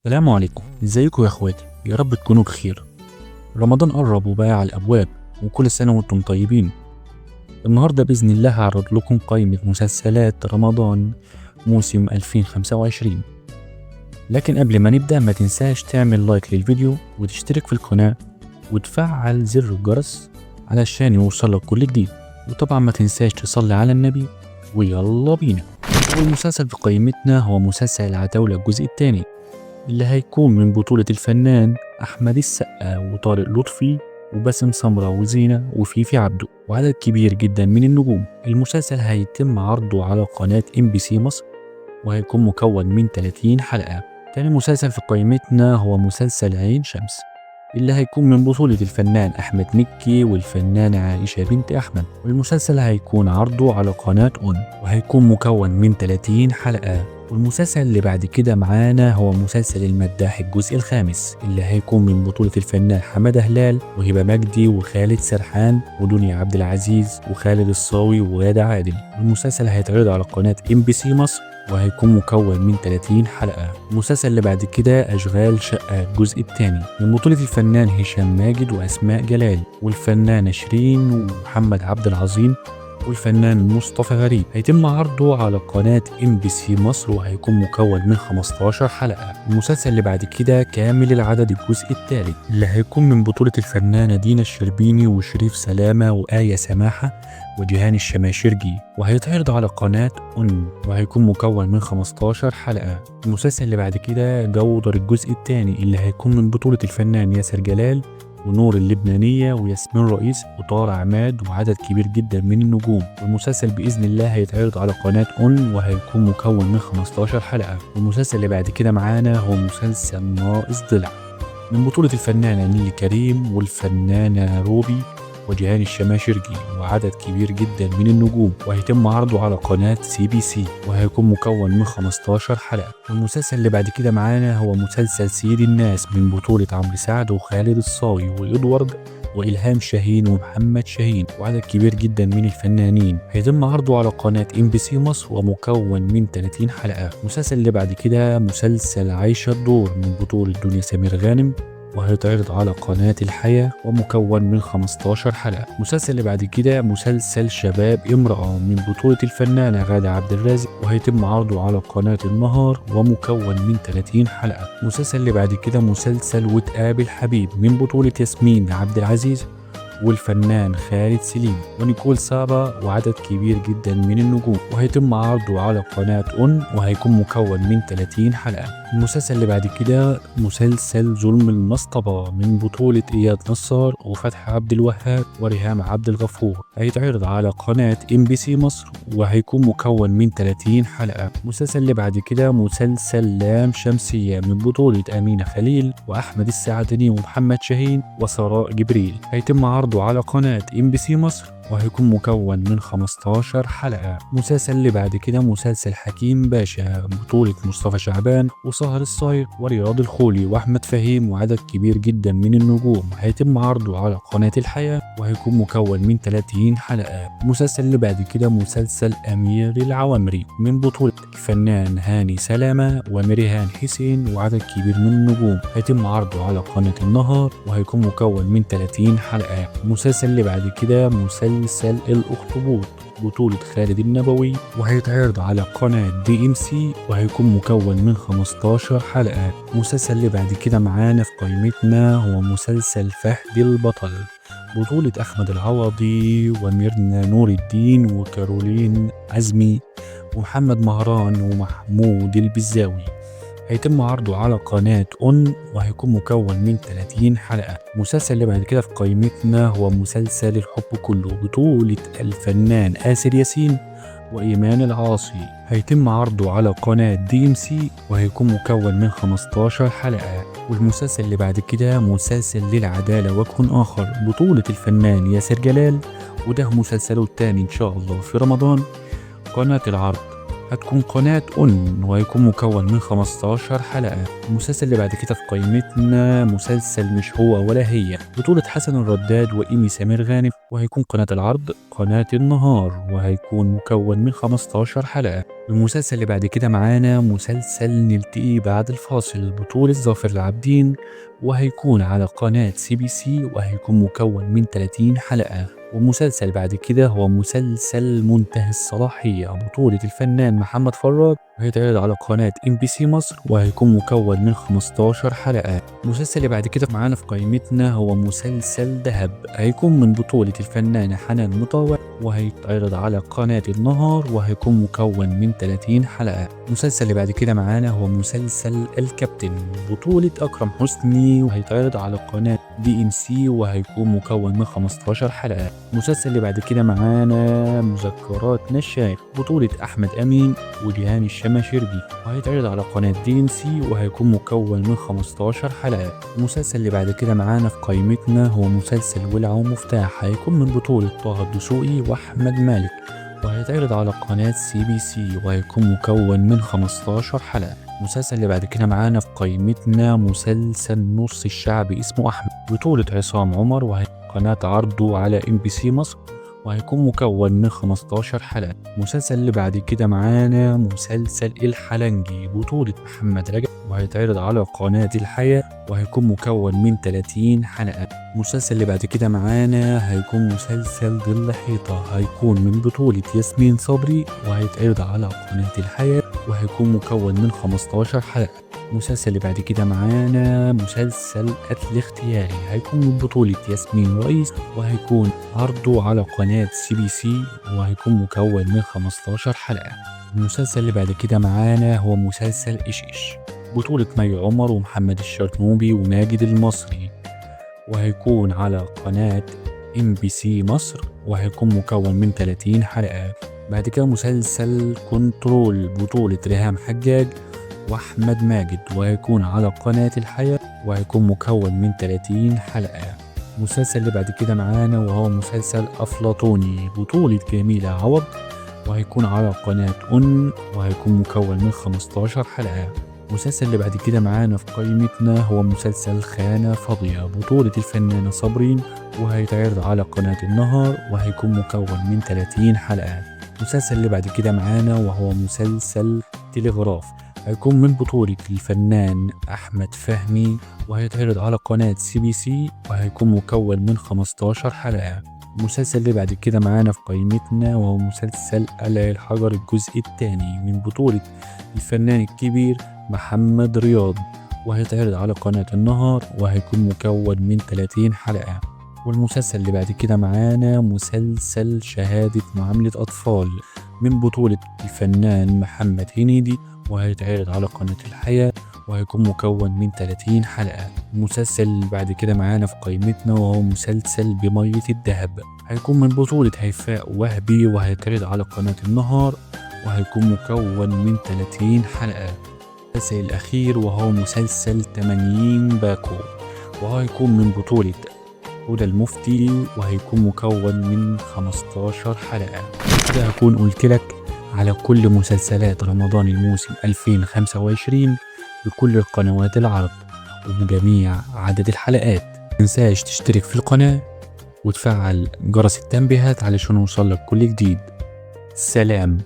السلام عليكم، ازيكم يا اخواتي؟ يا رب تكونوا بخير. رمضان قرب وبقى على الابواب، وكل سنه وانتم طيبين. النهارده باذن الله هعرض لكم قائمه مسلسلات رمضان موسم 2025. لكن قبل ما نبدا ما تنساش تعمل لايك للفيديو وتشترك في القناه وتفعل زر الجرس علشان يوصلك كل جديد، وطبعا ما تنساش تصلي على النبي. ويلا بينا. اول مسلسل في قائمتنا هو مسلسل العتاولة الجزء الثاني، اللي هيكون من بطولة الفنان أحمد السقا وطارق لطفي وباسم سمرة وزينة وفيفي عبده وعدد كبير جدا من النجوم. المسلسل هيتم عرضه على قناة MBC مصر، وهيكون مكون من 30 حلقة. تاني مسلسل في قائمتنا هو مسلسل عين شمس، اللي هيكون من بطولة الفنان أحمد مكي والفنانة عائشة بنت أحمد، والمسلسل هيكون عرضه على قناة وهيكون مكون من 30 حلقة. والمسلسل اللي بعد كده معانا هو مسلسل المداح الجزء الخامس، اللي هيكون من بطولة الفنان حمادة هلال وهبة مجدي وخالد سرحان ودنيا عبد العزيز وخالد الصاوي وغادة عادل. المسلسل هيتعرض على قناة MBC مصر، وهيكون مكون من 30 حلقة. المسلسل اللي بعد كده أشغال شقة الجزء الثاني، من بطولة الفنان هشام ماجد وأسماء جلال والفنانة شيرين ومحمد عبد العظيم والفنان مصطفى غريب. هيتم عرضه على قناة MBC مصر، وهيكون مكون من 15 حلقة. المسلسل اللي بعد كده كامل العدد الجزء الثالث، اللي هيكون من بطولة الفنانة دينا الشربيني وشريف سلامة وآية سماحة وجيهان الشماشرجي، وهيتعرض على قناة وهيكون مكون من 15 حلقة. المسلسل اللي بعد كده جودر الجزء الثاني، اللي هيكون من بطولة الفنان ياسر جلال ونور اللبنانية وياسمين رئيس وطارق عماد وعدد كبير جدا من النجوم. والمسلسل بإذن الله هيتعرض على قناة وهيكون مكون من 15 حلقة. والمسلسل اللي بعد كده معانا هو مسلسل ناقص ضلع، من بطولة الفنانة نيلي كريم والفنانة روبي وجيهان الشماشرجي وعدد كبير جدا من النجوم، وهيتم عرضه على قناة CBC وهيكون مكون من 15 حلقة. المسلسل اللي بعد كده معانا هو مسلسل سيد الناس، من بطولة عمرو سعد وخالد الصاوي وإدوارد وإلهام شاهين ومحمد شاهين وعدد كبير جدا من الفنانين. هيتم عرضه على قناة MBC مصر ومكون من 30 حلقة. المسلسل اللي بعد كده مسلسل عايشة الدور، من بطولة دنيا سمير غانم وهيتعرض على قناة الحياة ومكون من 15 حلقة. المسلسل اللي بعد كده مسلسل شباب امرأة، من بطولة الفنانة غادة عبد الرازق وهيتم عرضه على قناة النهار ومكون من 30 حلقة. المسلسل اللي بعد كده مسلسل وتقابل حبيب، من بطولة ياسمين عبد العزيز والفنان خالد سليم ونيكول سابا وعدد كبير جدا من النجوم، وهيتم عرضه على قناة وهيكون مكون من 30 حلقة. المسلسل اللي بعد كده مسلسل ظلم المصطبة، من بطولة إياد نصار وفتحي عبد الوهاب وريهام عبد الغفور، هيتعرض على قناة MBC مصر وهيكون مكون من 30 حلقة. المسلسل اللي بعد كده مسلسل لام شمسية، من بطولة أمينة خليل وأحمد السعدني ومحمد شاهين وسراء جبريل، هيتم عرضه على قناة MBC مصر وهيكون مكون من 15 حلقة. المسلسل اللي بعد كده مسلسل حكيم باشا، بطولة مصطفى شعبان وسهر الصايغ ورياض الخولي وأحمد فهيم وعدد كبير جدا من النجوم، هيتم عرضه على قناة الحياة وهيكون مكون من 30 حلقة. المسلسل اللي بعد كده مسلسل أمير العوامري، من بطولة الفنان هاني سلامة ومريهان حسين وعدد كبير من النجوم، هيتم عرضه على قناة النهار وهيكون مكون من 30 حلقة. المسلسل اللي بعد كده مسلسل الأخطبوط، بطولة خالد النبوي وهيتعرض على قناة DMC وهيكون مكون من 15 حلقة. المسلسل اللي بعد كده معانا في قائمتنا هو مسلسل فهد البطل، بطولة أحمد العوضي وميرنا نور الدين وكارولين عزمي ومحمد مهران ومحمود البزاوي، هيتم عرضه على قناة وهيكون مكون من 30 حلقة. المسلسل اللي بعد كده في قائمتنا هو مسلسل الحب كله، بطولة الفنان آسر ياسين وإيمان العاصي، هيتم عرضه على قناة DMC وهيكون مكون من 15 حلقة. والمسلسل اللي بعد كده مسلسل للعدالة وجه آخر، بطولة الفنان ياسر جلال، وده مسلسله الثاني إن شاء الله في رمضان. قناة العرض هتكون قناة وهيكون مكون من 15 حلقة. المسلسل اللي بعد كده في قائمتنا مسلسل مش هو ولا هي، بطولة حسن الرداد وإيمي سمير غانم وهيكون قناة العرض قناة النهار، وهيكون مكون من 15 حلقة. المسلسل اللي بعد كده معانا مسلسل نلتقي بعد الفاصل بطولة ظافر العابدين، وهيكون على قناة CBC، وهيكون مكون من 30 حلقة. والمسلسل بعد كده هو مسلسل منتهي الصلاحية بطولة الفنان محمد فراج، وهيتعرض على قناة MBC مصر، وهيكون مكون من 15 حلقة. المسلسل اللي بعد كده معانا في قائمتنا هو مسلسل دهب، هيكون من بطولة الفنانة حنان مطاوع، وهيتعرض على قناة النهار، وهيكون مكون من 30 حلقة. المسلسل اللي بعد كده معانا هو مسلسل الكابتن بطولة أكرم حسني، وهيتعرض على قناة DMC، وهيكون مكون من 15 حلقة. المسلسل اللي بعد كده معانا مذكرات نشايخ بطولة أحمد أمين وجيهان الشماشربي، وهيتعرض على قناة DMC، وهيكون مكون من 15 حلقة. المسلسل اللي بعد كده معانا في قائمتنا هو مسلسل ولع ومفتاح، هيكون من بطولة طه الدسوقي وأحمد مالك، وهيتعرض على قناة CBC، وهيكون مكون من 15 حلقة. المسلسل اللي بعد كده معانا في قائمتنا مسلسل نص الشعب اسمه أحمد بطولة عصام عمر، وهي قناة عرضه على MBC مصر، وهيكون مكون من 15 حلقة. المسلسل اللي بعد كده معانا مسلسل الحلنجي بطولة محمد رجب، وهيتعرض على قناة الحياة، وهيكون مكون من 30 حلقة. المسلسل اللي بعد كده معانا هيكون مسلسل ظل حيطة، هيكون من بطولة ياسمين صبري، وهيتعرض على قناة الحياة، وهيكون مكون من 15 حلقة. المسلسل اللي بعد كده معانا مسلسل قتل اختياري، هيكون من بطولة ياسمين رئيس، وهيكون عرضه على قناة CBC، وهيكون مكون من 15 حلقة. المسلسل اللي بعد كده معانا هو مسلسل إيش إيش بطولة مي عمر ومحمد الشرنوبي وماجد المصري، وهيكون على قناة MBC مصر، وهيكون مكون من 30 حلقة. بعد كده مسلسل كنترول بطولة ريهام حجاج وأحمد ماجد، وهيكون على قناة الحياة، وهيكون مكون من 30 حلقة. المسلسل اللي بعد كده معانا وهو مسلسل أفلاطوني بطولة جميلة عوض، وهيكون على قناة وهيكون مكون من 15 حلقة. المسلسل اللي بعد كده معانا في قائمتنا هو مسلسل خانة فاضية بطولة الفنانة صابرين، وهيتعرض على قناة النهار، وهيكون مكون من 30 حلقة. المسلسل اللي بعد كده معانا وهو مسلسل تلغراف، هيكون من بطولة الفنان أحمد فهمي، وهيتعرض على قناة CBC، وهيكون مكون من 15 حلقة. المسلسل اللي بعد كده معانا في قائمتنا وهو مسلسل قلع الحجر الجزء الثاني من بطولة الفنان الكبير محمد رياض، وهيتعرض على قناة النهار، وهيكون مكون من 30 حلقة. والمسلسل اللي بعد كده معانا مسلسل شهادة معاملة أطفال من بطولة الفنان محمد هنيدي، وهيتعرض على قناة الحياة، وهيكون مكون من 30 حلقة. المسلسل اللي بعد كده معانا في قائمتنا وهو مسلسل بمية الذهب، هيكون من بطولة هيفاء وهبي، وهيتعرض على قناة النهار، وهيكون مكون من 30 حلقة. المسلسل الأخير وهو مسلسل 80 باكو، وهيكون من بطولة هدى المفتي، وهيكون مكون من 15 حلقة. كده هكون قلت لك على كل مسلسلات رمضان الموسم 2025 بكل القنوات العرض وبجميع عدد الحلقات. متنساش تشترك في القناة وتفعل جرس التنبيهات علشان يوصلك كل جديد. سلام.